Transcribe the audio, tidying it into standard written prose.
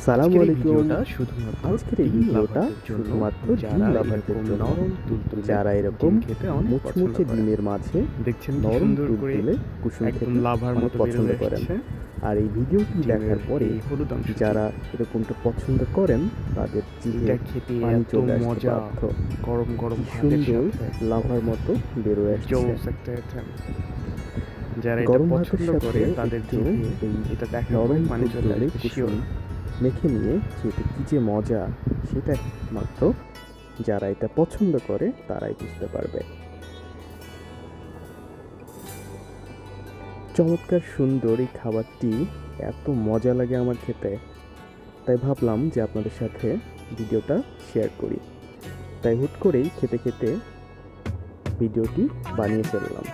আসসালামু আলাইকুম। শুধুমাত্র আজকের এই ডিম ভিডিওটা লাভারদের জন্য, শুধুমাত্র ডিম যারা লাভারদের এরকম জন্য, নরম তুলতুলে যারা এরকম ডিম খেতে অনেক পছন্দ মুচমুচে করেন। ডিমের মাঝে দেখছেন কি নরম সুন্দর করে তুলতুলে কুসুম একদম খেতে লাভার অনেক মতো বের পছন্দ হয়ে করেন। এসেছে আর এই ভিডিওটি দেখার ডিমের পরে এই হলুদ অংশটি। যারা এরকমটা পছন্দ করেন তাদের জিভে এটা খেতে পানি এত চলে আসতে মজা, বাধ্য। গরম গরম কি ভাতের সুন্দর সাথে লাভার মতো বেরোয় আসছে। জোস একটা আইটেম। যারা এটা গরম ভাতের পছন্দ সাথে করে তাদের একটু জিভে এই এটা দেখার পরে নরম পানি চলে তুলতুলে আসবে কুসুম শিওর। মেখে নিয়ে খেতে কি যে মজা, সেটা মাত্র যারা এটা পছন্দ করে তারাই বুঝতে পারবে। চমৎকার সুন্দর এই খাবারটি এত মজা লাগে আমার খেতে, তাই ভাবলাম যে আপনাদের সাথে ভিডিওটা শেয়ার করি। তাই হুট করেই খেতে খেতে ভিডিওটি বানিয়ে ফেললাম।